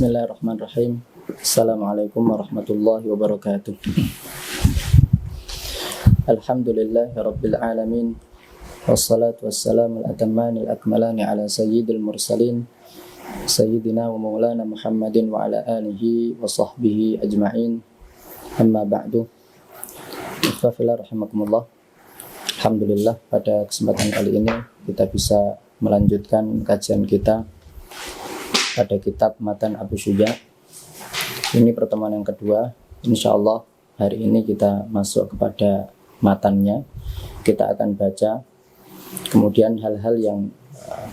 Bismillahirrahmanirrahim. Assalamualaikum warahmatullahi wabarakatuh. Alhamdulillahi rabbil alamin. Wassalatu wassalamu al-atamani al-akmalani ala sayyidil mursalin sayyidina wa maulana Muhammadin wa ala alihi wa sahbihi ajma'in. Amma ba'du. Ikhwafillah rahimakumullah. Alhamdulillah pada kesempatan kali ini kita bisa melanjutkan kajian kita pada kitab Matan Abu Syuja. Ini pertemuan yang kedua. Insyaallah hari ini kita masuk kepada matannya. Kita akan baca. Kemudian hal-hal yang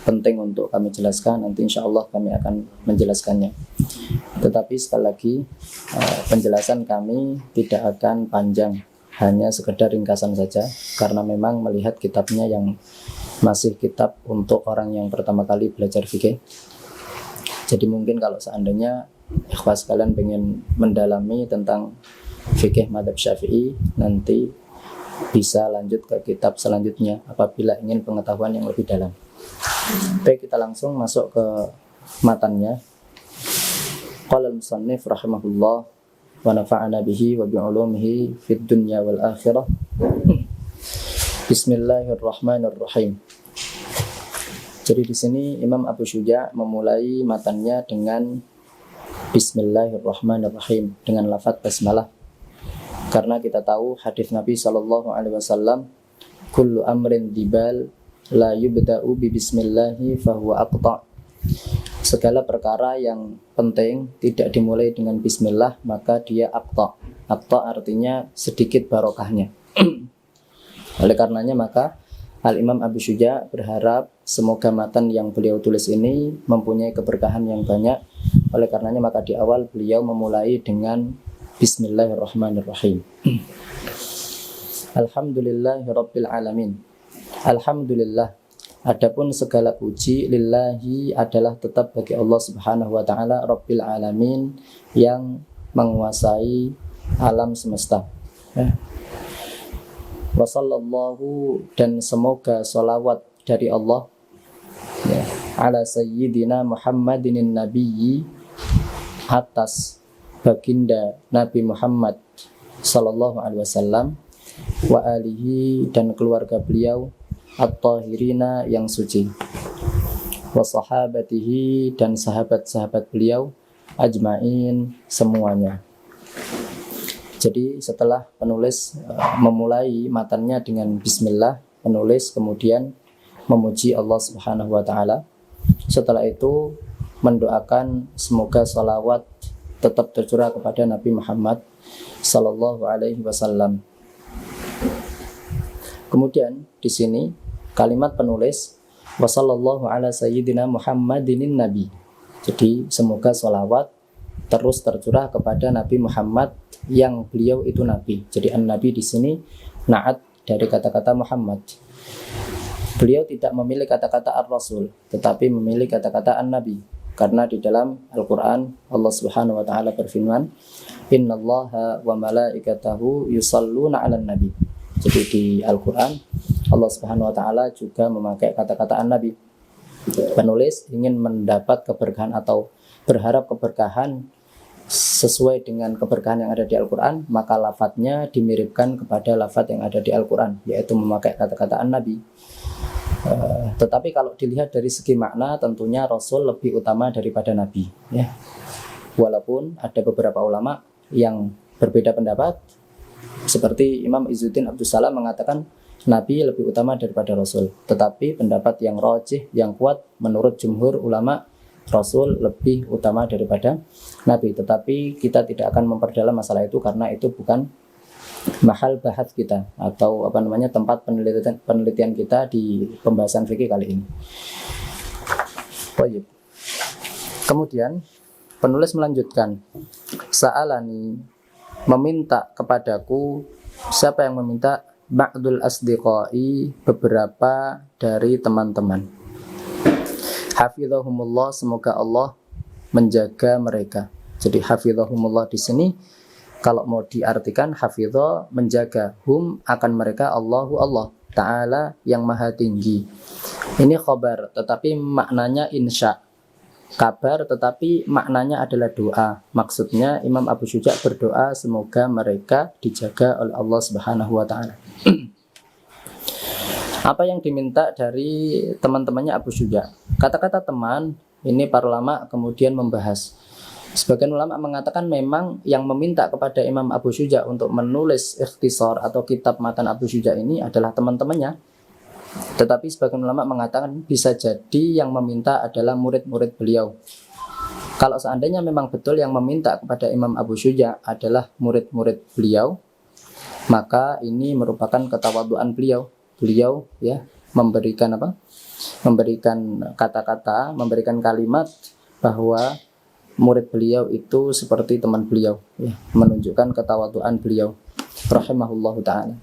penting untuk kami jelaskan, nanti insyaallah kami akan menjelaskannya. Tetapi sekali lagi penjelasan kami tidak akan panjang, hanya sekedar ringkasan saja, karena memang melihat kitabnya yang masih kitab untuk orang yang pertama kali belajar fikih. Jadi mungkin kalau seandainya ikhwah sekalian pengen mendalami tentang fikih madzhab Syafi'i, nanti bisa lanjut ke kitab selanjutnya apabila ingin pengetahuan yang lebih dalam. Baik, kita langsung masuk ke matannya. Qala al-musannif rahimahullah wa nafa'ana bihi wa bi'ulumihi fid dunya wal akhirah. Bismillahirrahmanirrahim. Jadi di sini Imam Abu Syuja memulai matannya dengan Bismillahirrahmanirrahim, dengan lafaz basmalah. Karena kita tahu hadis Nabi sallallahu alaihi wasallam, kullu amrin dibal la yubda'u bi bismillahi fahuwa aqta'. Segala perkara yang penting tidak dimulai dengan bismillah, maka dia aqta'. Aqta' artinya sedikit barokahnya. Oleh karenanya maka Al-Imam Abu Syuja berharap semoga matan yang beliau tulis ini mempunyai keberkahan yang banyak. Oleh karenanya maka di awal beliau memulai dengan Bismillahirrahmanirrahim. Alhamdulillahirabbil alamin. Alhamdulillah, adapun segala puji lillahi adalah tetap bagi Allah Subhanahu wa taala, Rabbil alamin, yang menguasai alam semesta. Wa sallallahu, dan semoga salawat dari Allah ala sayyidina Muhammadin nabiyyi, atas baginda Nabi Muhammad sallallahu alaihi wasallam, wa alihi, dan keluarga beliau at-tahirina, yang suci, wa sahabatihi, dan sahabat-sahabat beliau ajmain, semuanya. Jadi setelah penulis memulai matannya dengan bismillah, penulis kemudian memuji Allah Subhanahu wa taala. Setelah itu mendoakan semoga salawat tetap tercurah kepada Nabi Muhammad sallallahu alaihi wasallam. Kemudian di sini kalimat penulis wa sallallahu ala sayyidina Muhammadinin nabi. Jadi semoga salawat terus tercurah kepada Nabi Muhammad yang beliau itu nabi. Jadi an-nabi di sini na'at dari kata-kata Muhammad. Beliau tidak memilih kata-kata ar-rasul, tetapi memilih kata-kata an-nabi. Karena di dalam Al-Qur'an Allah Subhanahu wa taala berfirman, "Innallaha wa malaikatahu yusalluna 'alan nabi." Jadi di Al-Qur'an Allah Subhanahu wa taala juga memakai kata-kata an-nabi. Penulis ingin mendapat keberkahan atau berharap keberkahan sesuai dengan keberkahan yang ada di Al-Quran, maka lafadznya dimiripkan kepada lafadz yang ada di Al-Quran, yaitu memakai kata-kata an-nabi. Tetapi kalau dilihat dari segi makna, tentunya Rasul lebih utama daripada Nabi, ya. Walaupun ada beberapa ulama yang berbeda pendapat, seperti Imam Izzuddin Abdus Salam mengatakan Nabi lebih utama daripada Rasul. Tetapi pendapat yang rajih, yang kuat menurut jumhur ulama, Rasul lebih utama daripada Nabi. Tetapi kita tidak akan memperdalam masalah itu karena itu bukan mahal bahas kita atau tempat penelitian kita di pembahasan fikih kali ini. Baik. Kemudian penulis melanjutkan, sa'alani, meminta kepadaku. Siapa yang meminta? Ba'dul asdiqai, beberapa dari teman-teman. Hafizahumullah, semoga Allah menjaga mereka. Jadi hafizahumullah di sini kalau mau diartikan hafizah, menjaga, hum, akan mereka, Allahu, Allah Ta'ala yang maha tinggi. Ini khobar, tetapi maknanya insya. kabar, tetapi maknanya adalah doa. Maksudnya Imam Abu Syuja berdoa semoga mereka dijaga oleh Allah Subhanahu wa taala. Apa yang diminta dari teman-temannya Abu Syuja? Kata-kata teman ini para ulama kemudian membahas. Sebagian ulama mengatakan memang yang meminta kepada Imam Abu Syuja untuk menulis ikhtisar atau kitab matan Abu Syuja ini adalah teman-temannya. Tetapi sebagian ulama mengatakan bisa jadi yang meminta adalah murid-murid beliau. Kalau seandainya memang betul yang meminta kepada Imam Abu Syuja adalah murid-murid beliau, maka ini merupakan ketawaduan beliau. Beliau ya memberikan apa? Memberikan kata-kata, memberikan kalimat bahwa murid beliau itu seperti teman beliau, ya, menunjukkan ketawaduan beliau rahimahullahu taala.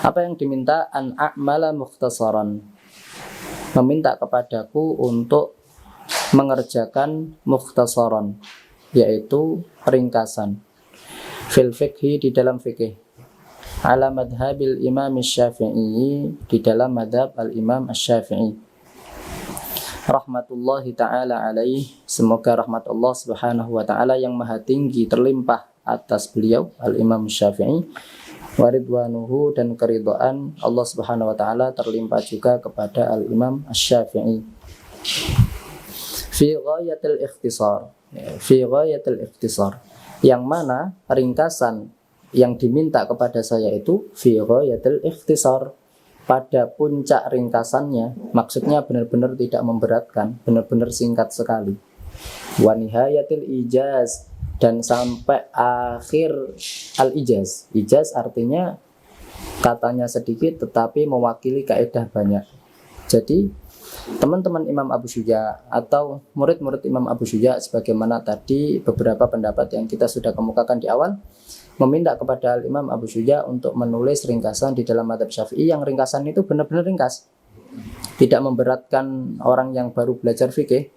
Apa yang diminta? An a'mala mukhtasaran, meminta kepadaku untuk mengerjakan mukhtasaran, yaitu ringkasan fil fiqhi, di dalam fikih, ala madhabil imam Syafi'i, di dalam madhab al-imam Syafi'i rahmatullahi ta'ala alaih, semoga rahmat Allah subhanahu wa ta'ala yang maha tinggi terlimpah atas beliau al-imam Syafi'i, waridwanuhu, dan keridhaan Allah subhanahu wa ta'ala terlimpah juga kepada al-imam Syafi'i. Fi ghayatil ikhtisar, fi ghayatil ikhtisar, yang mana ringkasan yang diminta kepada saya itu fi ghayatil ikhtisar, pada puncak ringkasannya, maksudnya benar-benar tidak memberatkan, benar-benar singkat sekali. Wa nihayatil ijaz, dan sampai akhir al-ijaz. Ijaz artinya katanya sedikit tetapi mewakili kaidah banyak. Jadi teman-teman Imam Abu Syuja atau murid-murid Imam Abu Syuja, sebagaimana tadi beberapa pendapat yang kita sudah kemukakan di awal, meminta kepada Imam Abu Syuja untuk menulis ringkasan di dalam mazhab Syafi'i, yang ringkasan itu benar-benar ringkas, tidak memberatkan orang yang baru belajar fikih,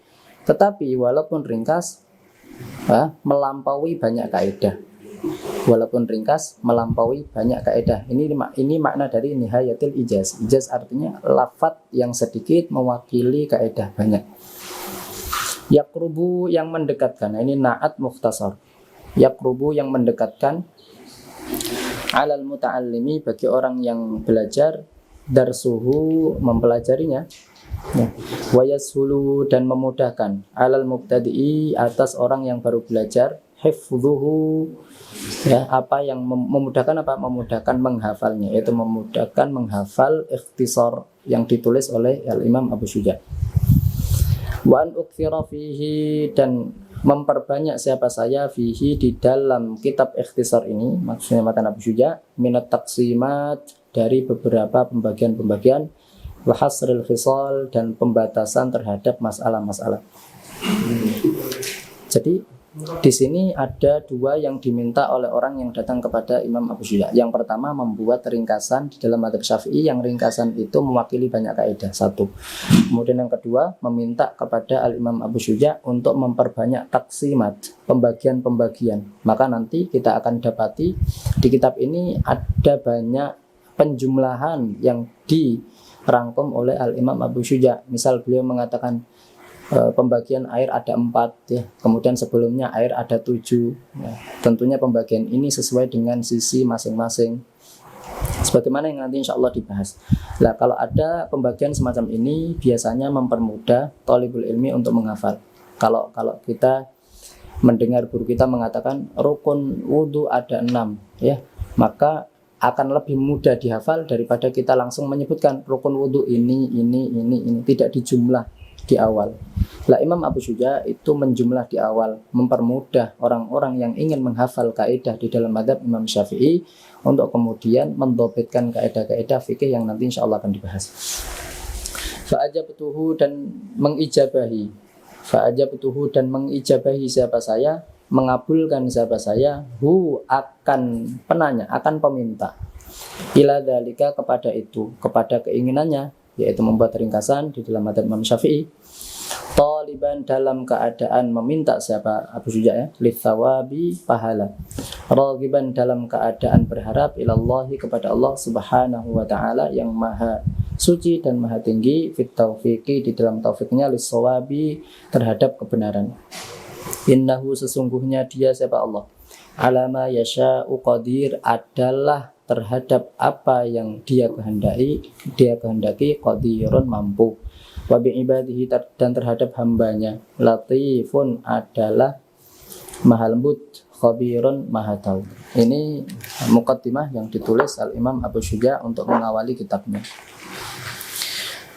tetapi walaupun ringkas melampaui banyak kaidah. Walaupun ringkas melampaui banyak kaidah. Ini makna dari nihayatil ijaz. Ijaz artinya lafadz yang sedikit mewakili kaidah banyak. Yaqrubu, yang mendekatkan. Ini na'at mukhtasar. Yaqrubu, yang mendekatkan, alal muta'allimi, bagi orang yang belajar, darsuhu, mempelajarinya, wa yashulu, dan memudahkan, alal mubtadi'i, atas orang yang baru belajar, hifdhuhu, ya, apa yang memudahkan, apa? Memudahkan menghafalnya, yaitu memudahkan menghafal ikhtisar yang ditulis oleh al-Imam Abu Syuja. Wa an ukthira fihi, dan memperbanyak siapa saya fihi, di dalam kitab ikhtisar ini, maksudnya matan Abu Syuja, minat taksimat, dari beberapa pembagian-pembagian, wa hasril khisal, dan pembatasan terhadap masalah-masalah. Jadi di sini ada dua yang diminta oleh orang yang datang kepada Imam Abu Syuja. Yang pertama, membuat ringkasan di dalam mazhab Syafi'i, yang ringkasan itu mewakili banyak kaidah, satu. Kemudian yang kedua, meminta kepada al-Imam Abu Syuja untuk memperbanyak taksimat, pembagian-pembagian. Maka nanti kita akan dapati di kitab ini ada banyak penjumlahan yang dirangkum oleh al-Imam Abu Syuja. Misal beliau mengatakan pembagian air ada 4, ya. Kemudian sebelumnya air ada 7, ya. Tentunya pembagian ini sesuai dengan sisi masing-masing, sebagaimana yang nanti insya Allah dibahas. Nah, kalau ada pembagian semacam ini, biasanya mempermudah thalibul ilmi untuk menghafal. Kalau kita mendengar guru kita mengatakan rukun wudhu ada 6, ya, maka akan lebih mudah dihafal daripada kita langsung menyebutkan rukun wudhu ini, tidak dijumlah di awal. Lah, Imam Abu Syuja itu menjumlah di awal, mempermudah orang-orang yang ingin menghafal kaidah di dalam mazhab Imam Syafi'i untuk kemudian mendobitkan kaidah-kaidah fikih yang nanti insya Allah akan dibahas. Fa'ajabtuhu, dan mengijabahi. Fa'ajabtuhu, dan mengijabahi siapa saya, mengabulkan siapa saya, hu, akan penanya, akan peminta, ila dzalika, kepada itu, kepada keinginannya, yaitu membuat ringkasan di dalam mazhab Imam Syafi'i, taliban, dalam keadaan meminta siapa Abu Syuja, ya, litsawabi, pahala, ragiban, dalam keadaan berharap, ilallahi, kepada Allah subhanahu wa ta'ala yang maha suci dan maha tinggi fit taufiqi di dalam taufiknya lis-shawabi terhadap kebenaran. Innahu sesungguhnya dia siapa Allah alama yasha'u qadir adalah terhadap apa yang dia kehendaki qadirun mampu wa bi ibadihi dan terhadap hambanya latifun adalah maha lembut khabirun maha tahu. Ini muqaddimah yang ditulis Al-Imam Abu Syuja untuk mengawali kitabnya.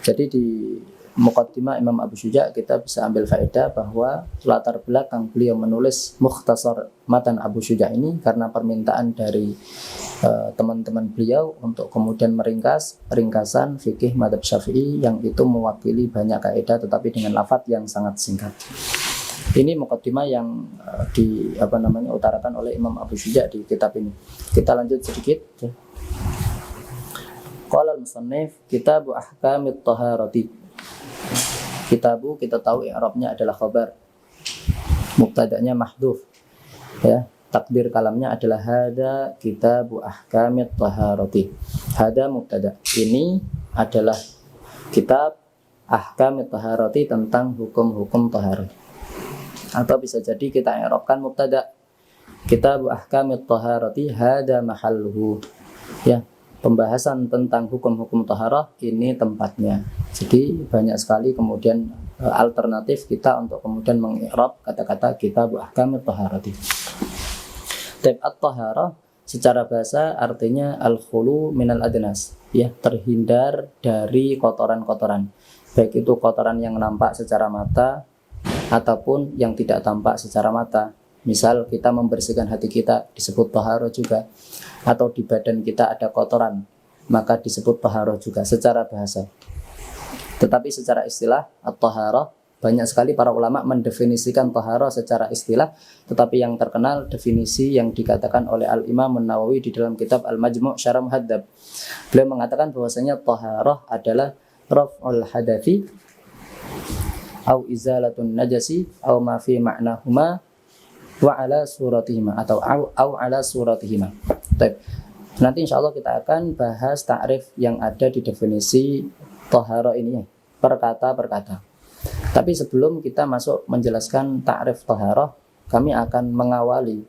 Jadi di muqaddimah Imam Abu Syuja kita bisa ambil faedah bahwa latar belakang beliau menulis Mukhtasar Matan Abu Syuja ini karena permintaan dari teman-teman beliau untuk kemudian ringkasan fikih madzhab Syafi'i yang itu mewakili banyak kaidah tetapi dengan lafadz yang sangat singkat. Ini muqaddimah yang utarakan oleh Imam Abu Syuja di kitab ini. Kita lanjut sedikit. Qala al-musannif kitabu ahkamit taharati. Kitabu kita tahu i'rabnya adalah khabar. Mubtada'nya mahdhuf. Ya, takdir kalamnya adalah hada kitabu ahkamit taharati. Hada mubtada'. Ini adalah kitab ahkamit taharati tentang hukum-hukum taharah. Atau bisa jadi kita i'rabkan mubtada'. Kitabu ahkamit taharati hada mahalluhu. Ya, pembahasan tentang hukum-hukum taharah ini tempatnya. Jadi banyak sekali kemudian alternatif kita untuk kemudian mengi'rab kata-kata kitabu ahkamit taharati. At taharah secara bahasa artinya al-khulu minal adnas, ya, terhindar dari kotoran-kotoran. Baik itu kotoran yang nampak secara mata ataupun yang tidak tampak secara mata. Misal kita membersihkan hati kita disebut taharah juga, atau di badan kita ada kotoran maka disebut taharah juga secara bahasa. Tetapi secara istilah at-taharah banyak sekali para ulama mendefinisikan taharah secara istilah, tetapi yang terkenal definisi yang dikatakan oleh Al-Imam An-Nawawi di dalam kitab Al-Majmu' Syarah Muhadzab. Beliau mengatakan bahwasanya taharah adalah raf'ul hadathi au izalatun najasi au ma fi ma'nahuma wa ala suratihima atau au ala suratihima. Baik. Nanti insya Allah kita akan bahas ta'rif yang ada di definisi taharah ini per kata. Tapi sebelum kita masuk menjelaskan ta'rif taharah, kami akan mengawali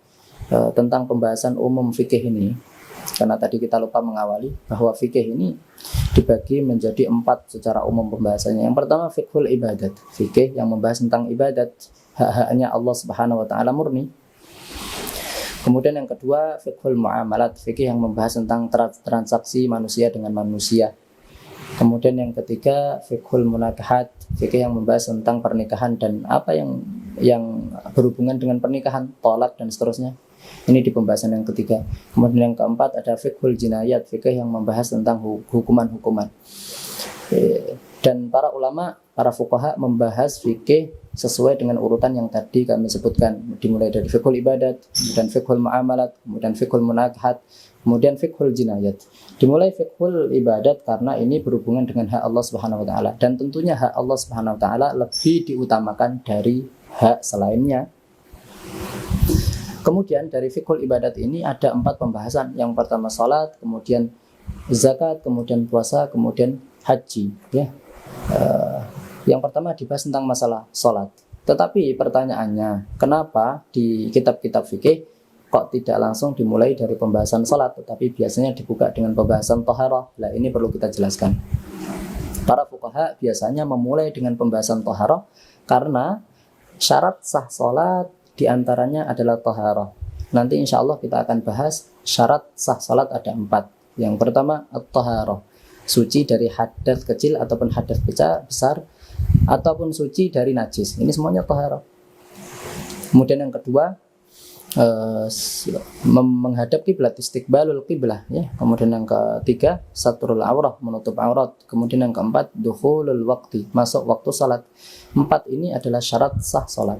tentang pembahasan umum fikih ini. Karena tadi kita lupa mengawali bahwa fikih ini dibagi menjadi 4 secara umum pembahasannya. Yang pertama fiqhul ibadat, fikih yang membahas tentang ibadat, hak-haknya Allah Subhanahu wa taala murni. Kemudian yang kedua fiqhul muamalat, fikih yang membahas tentang transaksi manusia dengan manusia. Kemudian yang ketiga fiqhul munakahat, fikih yang membahas tentang pernikahan dan apa yang berhubungan dengan pernikahan, tolak dan seterusnya. Ini di pembahasan yang ketiga. Kemudian yang keempat ada fiqhul jinayat, fikih yang membahas tentang hukuman-hukuman. Dan para ulama, para fuqaha membahas fikih sesuai dengan urutan yang tadi kami sebutkan, dimulai dari fiqhul ibadat, kemudian fiqhul muamalat, kemudian fiqhul munakahat, kemudian fiqhul jinayat. Dimulai fiqhul ibadat karena ini berhubungan dengan hak Allah Subhanahu wa taala, dan tentunya hak Allah Subhanahu wa taala lebih diutamakan dari hak selainnya. Kemudian dari fiqhul ibadat ini ada 4 pembahasan. Yang pertama salat, kemudian zakat, kemudian puasa, kemudian haji, ya. Yang pertama dibahas tentang masalah salat. Tetapi pertanyaannya, kenapa di kitab-kitab fikih kok tidak langsung dimulai dari pembahasan salat, tetapi biasanya dibuka dengan pembahasan taharah? Nah, ini perlu kita jelaskan. Para fuqaha biasanya memulai dengan pembahasan taharah karena syarat sah salat diantaranya adalah taharah. Nanti insya Allah kita akan bahas syarat sah salat ada 4. Yang pertama at-taharah, suci dari hadas kecil ataupun hadas besar, ataupun suci dari najis. Ini semuanya taharah. Kemudian yang kedua menghadap kiblat, istiqbalul qiblah, ya. Kemudian yang ketiga satrul aurah, menutup aurat. Kemudian yang keempat dukhulul waqti, masuk waktu salat. 4 ini adalah syarat sah salat.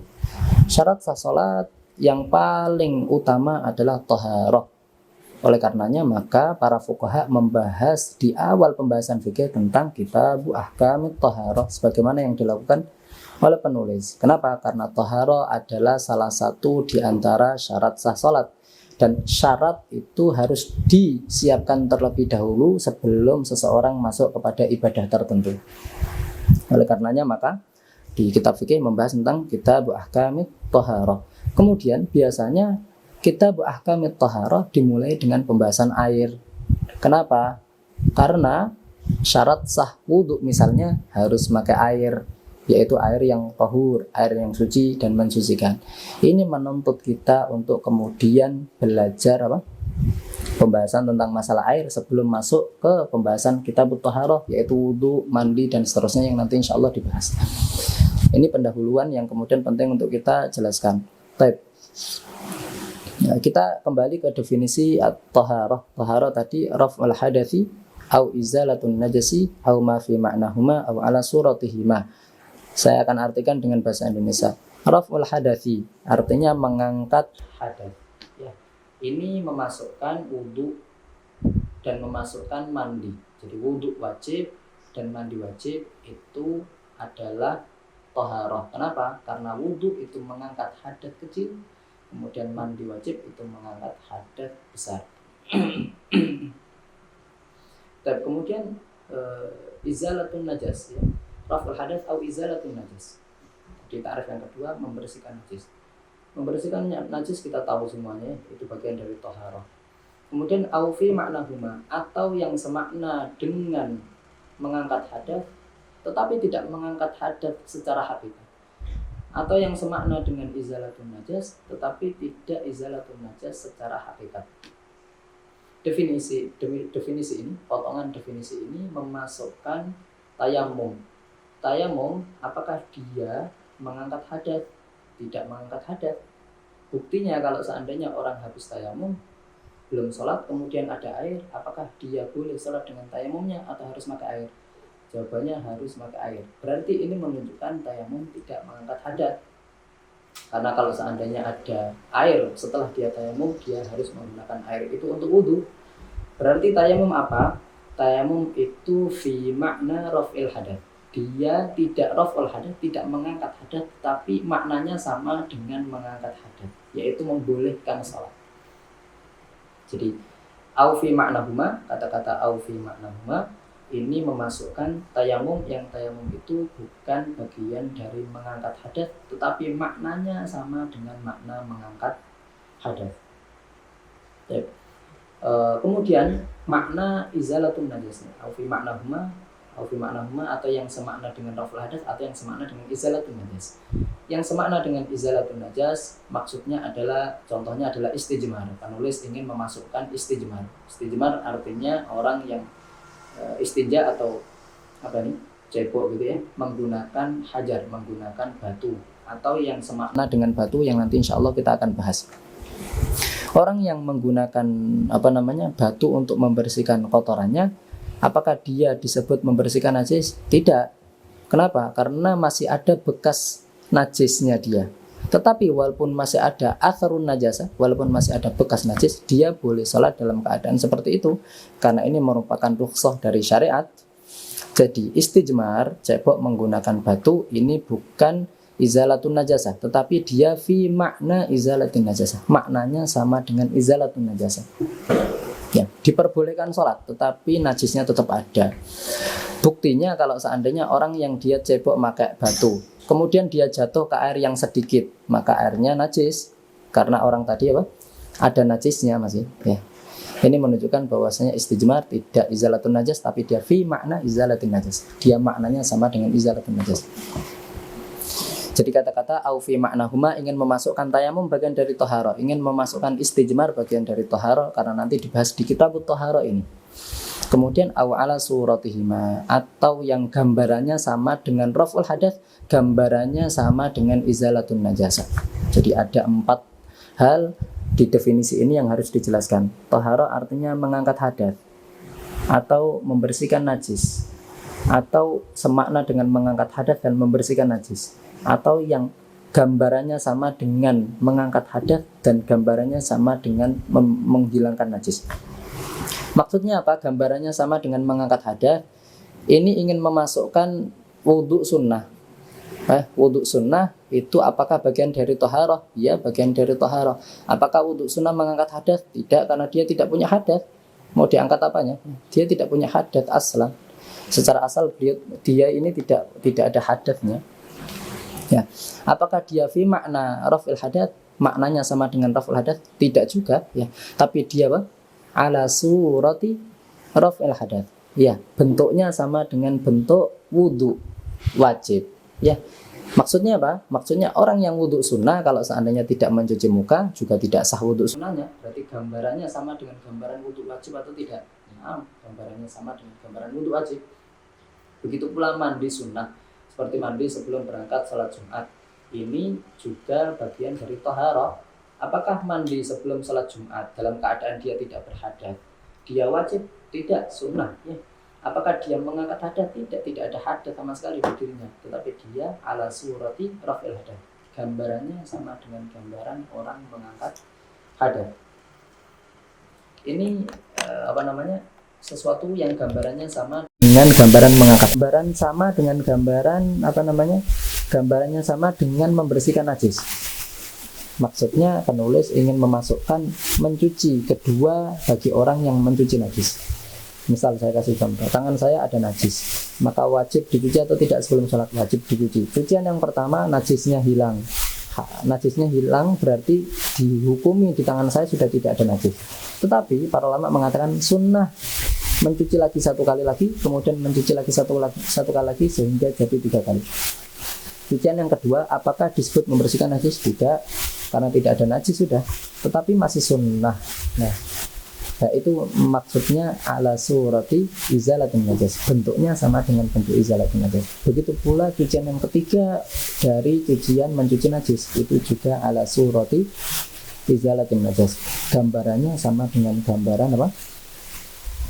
Syarat sah salat yang paling utama adalah taharah. Oleh karenanya maka para fuqaha membahas di awal pembahasan fikih tentang kitabu ahkamit taharah sebagaimana yang dilakukan oleh penulis. Kenapa? Karena taharah adalah salah satu di antara syarat sah salat. Dan syarat itu harus disiapkan terlebih dahulu sebelum seseorang masuk kepada ibadah tertentu. Oleh karenanya maka di kitab fikih membahas tentang kitab ahkamit thaharah. Kemudian biasanya kitab ahkamit thaharah dimulai dengan pembahasan air. Kenapa? Karena syarat sah wudhu misalnya harus pakai air, yaitu air yang tahur, air yang suci dan mensucikan. Ini menuntut kita untuk kemudian belajar pembahasan tentang masalah air sebelum masuk ke pembahasan kitab thaharah, yaitu wudhu, mandi dan seterusnya yang nanti insya Allah dibahas. Ini pendahuluan yang kemudian penting untuk kita jelaskan. Baik. Ya, kita kembali ke definisi at-thaharah. Thaharah tadi raf'ul hadathi au izalatun najasi au ma fi ma'nahuma au ala suratihima. Saya akan artikan dengan bahasa Indonesia. Raf'ul hadathi artinya mengangkat hadath. Ya. Ini memasukkan wudu dan memasukkan mandi. Jadi wudu wajib dan mandi wajib itu adalah thaharah. Kenapa? Karena wudu itu mengangkat hadath kecil, kemudian mandi wajib itu mengangkat hadath besar. Dan kemudian izalatun najas, ya. Raf'ul hadath atau izalatun najas. Di ta'rif yang kedua, membersihkan najis. Membersihkan najis kita tahu semuanya, itu bagian dari thaharah. Kemudian au fi ma'nahuma, atau yang semakna dengan mengangkat hadath tetapi tidak mengangkat hadath secara hakikat, atau yang semakna dengan izalatun najas tetapi tidak izalatun najas secara hakikat. Definisi ini, potongan definisi ini memasukkan tayamum. Tayamum, apakah dia mengangkat hadath? Tidak mengangkat hadath. Buktinya kalau seandainya orang habis tayamum, belum sholat, kemudian ada air, apakah dia boleh sholat dengan tayamumnya atau harus pakai air? Jawabannya harus pakai air. Berarti ini menunjukkan tayamum tidak mengangkat hadath. Karena kalau seandainya ada air setelah dia tayamum, dia harus menggunakan air itu untuk wudhu. Berarti tayamum apa? Tayamum itu fi makna raf'il hadath. Dia tidak raf'ul hadath, tidak mengangkat hadath, tapi maknanya sama dengan mengangkat hadath, yaitu membolehkan sholat. Jadi au fi ma'nahuma, kata-kata au fi ma'nahuma ini memasukkan tayamum, yang tayamum itu bukan bagian dari mengangkat hadath, tetapi maknanya sama dengan makna mengangkat hadath. Kemudian makna izalatun najas, au fi ma'nahuma atau yang semakna dengan raf'ul hadath atau yang semakna dengan izalatun najas. Yang semakna dengan izalatun najas maksudnya adalah, contohnya adalah istijmar. Penulis ingin memasukkan istijmar. Istijmar artinya orang yang istinja atau cebok gitu ya, menggunakan hajar, menggunakan batu, atau yang semakna dengan batu yang nanti insya Allah kita akan bahas. Orang yang menggunakan batu untuk membersihkan kotorannya, apakah dia disebut membersihkan najis? Tidak. Kenapa? Karena masih ada bekas najisnya dia. Tetapi walaupun masih ada atharun najasa, walaupun masih ada bekas najis, dia boleh sholat dalam keadaan seperti itu, karena ini merupakan rukhsah dari syariat. Jadi istijmar, cebok menggunakan batu, ini bukan izalatun najasa, tetapi dia fi makna izalatun najasa, maknanya sama dengan izalatun najasa. Ya, diperbolehkan sholat, tetapi najisnya tetap ada. Buktinya kalau seandainya orang yang dia cebok pakai batu, kemudian dia jatuh ke air yang sedikit, maka airnya najis, karena orang tadi ada najisnya masih. Ya. Ini menunjukkan bahwasanya istijmar tidak izalatun najas, tapi dia fi makna izalatun najas. Dia maknanya sama dengan izalatun najas. Jadi kata-kata au fi ma'nahuma ingin memasukkan tayamum bagian dari thaharah, ingin memasukkan istijmar bagian dari thaharah, karena nanti dibahas di kitab thaharah ini. Kemudian aw ala suratihima, atau yang gambarannya sama dengan raf'ul hadath, gambarannya sama dengan izalatun najasa. Jadi ada 4 hal di definisi ini yang harus dijelaskan. Thaharah artinya mengangkat hadath atau membersihkan najis, atau semakna dengan mengangkat hadath dan membersihkan najis, atau yang gambarannya sama dengan mengangkat hadath dan gambarannya sama dengan menghilangkan najis. Maksudnya apa? Gambarannya sama dengan mengangkat hadath. Ini ingin memasukkan wudhu sunnah. Wudhu sunnah itu apakah bagian dari toharoh? Ya, bagian dari toharoh. Apakah wudhu sunnah mengangkat hadas? Tidak, karena dia tidak punya hadas. Mau diangkat apanya? Dia tidak punya hadas aslan. Secara asal dia ini tidak ada hadasnya. Ya. Apakah dia fi makna raf'il hadas? Maknanya sama dengan raf'ul hadas? Tidak juga, ya. Tapi dia apa? Ala surati raf'il hadas. Ya, bentuknya sama dengan bentuk wudhu wajib. Ya, maksudnya apa? Maksudnya orang yang wudhu sunnah kalau seandainya tidak mencuci muka juga tidak sah wudhu sunnahnya. Berarti gambarannya sama dengan gambaran wudhu wajib atau tidak? Nah, gambarannya sama dengan gambaran wudhu wajib. Begitu pula mandi sunnah, seperti mandi sebelum berangkat salat Jumat. Ini juga bagian dari toharoh. Apakah mandi sebelum salat Jumat dalam keadaan dia tidak berhadas? Dia wajib? Tidak, sunnah. Ya. Apakah dia mengangkat hadas? Tidak ada hadas sama sekali di dirinya. Tetapi dia ala surati raf'il hadas. Gambarannya sama dengan gambaran orang mengangkat hadas. Ini sesuatu yang gambarannya sama dengan gambaran mengangkat. Gambaran sama dengan gambaran gambarannya sama dengan membersihkan najis. Maksudnya penulis ingin memasukkan mencuci kedua bagi orang yang mencuci najis. Misal saya kasih contoh, tangan saya ada najis, maka wajib dicuci atau tidak sebelum sholat? Wajib dicuci. Cucian yang pertama, najisnya hilang. Najisnya hilang berarti dihukumi di tangan saya sudah tidak ada najis. Tetapi para ulama mengatakan sunnah mencuci lagi satu kali lagi, kemudian mencuci lagi satu kali lagi sehingga jadi 3 kali. Cucian yang kedua, apakah disebut membersihkan najis? Tidak, karena tidak ada najis sudah, tetapi masih sunnah. Nah, itu maksudnya ala surati izalatin najis. Bentuknya sama dengan bentuk izalatin najis. Begitu pula cucian yang ketiga dari cucian mencuci najis, itu juga ala surati izalatin najis. Gambarannya sama dengan gambaran apa?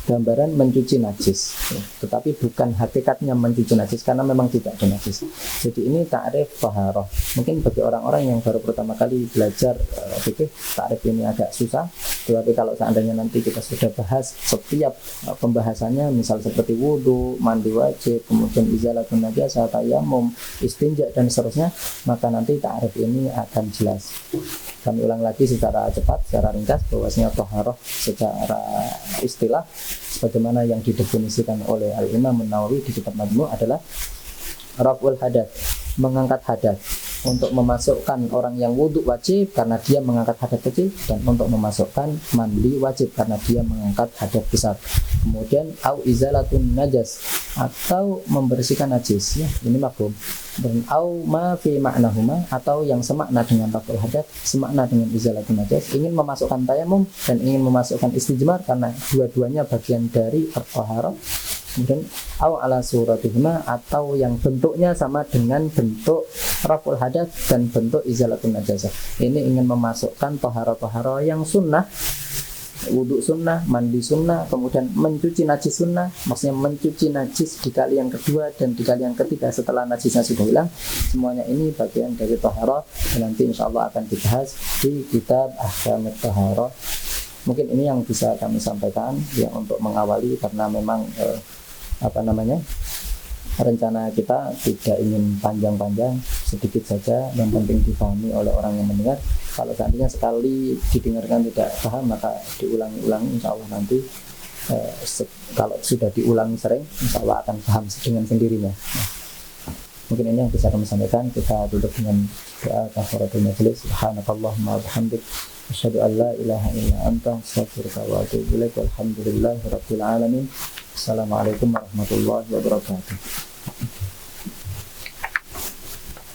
Gambaran mencuci najis, tetapi bukan hakikatnya mencuci najis karena memang tidak ada najis. Jadi ini ta'rif taharah. Mungkin bagi orang-orang yang baru pertama kali belajar fikih, ta'rif ini agak susah. Tetapi kalau seandainya nanti kita sudah bahas setiap pembahasannya, misal seperti wudu, mandi wajib, kemudian izalatun najasah, tayamum, istinja dan seterusnya, maka nanti ta'rif ini akan jelas. Kami ulang lagi secara cepat, secara ringkas, bahwasanya taharah secara istilah sebagaimana yang didefinisikan oleh Al-Imam An-Nawawi di kitab Majmu' adalah raf'ul hadas, mengangkat hadas, untuk memasukkan orang yang wudhu wajib karena dia mengangkat hadas kecil, dan untuk memasukkan mandi wajib karena dia mengangkat hadas besar. Kemudian au izalatun najas, atau membersihkan najis, ya, ini mafhum. Dan au ma fi ma'nahuma, atau yang semakna dengan raf'ul hadas, semakna dengan izalatun najas, ingin memasukkan tayamum dan ingin memasukkan istijmar karena dua-duanya bagian dari at-taharah. Kemudian au ala suratihima, atau yang bentuknya sama dengan bentuk raf'ul hadas dan bentuk izalatun najasah. Ini ingin memasukkan tohara-tohara yang sunnah, wudhu sunnah, mandi sunnah, kemudian mencuci najis sunnah. Maksudnya mencuci najis di kali yang kedua dan di kali yang ketiga setelah najisnya sudah hilang. Semuanya ini bagian dari tohara, dan nanti insya Allah akan dibahas di kitab Ahkamut Tohara. Mungkin ini yang bisa kami sampaikan ya untuk mengawali, karena memang rencana kita tidak ingin panjang-panjang, sedikit saja yang penting dipahami oleh orang yang mendengar. Kalau seandainya sekali didengarkan tidak paham, maka diulangi-ulangi, insya Allah nanti kalau sudah diulangi sering, insya Allah akan paham dengan sendirinya. Mungkin ini yang bisa kami sampaikan. Kita duduk dengan doa kafaratul majelis. Subhanakallahumma wa bihamdik, asyhadu an la ilaha illa anta, astaghfiruka wa atubu ilaik. Walhamdulillahirabbil alamin. Assalamualaikum warahmatullahi wabarakatuh.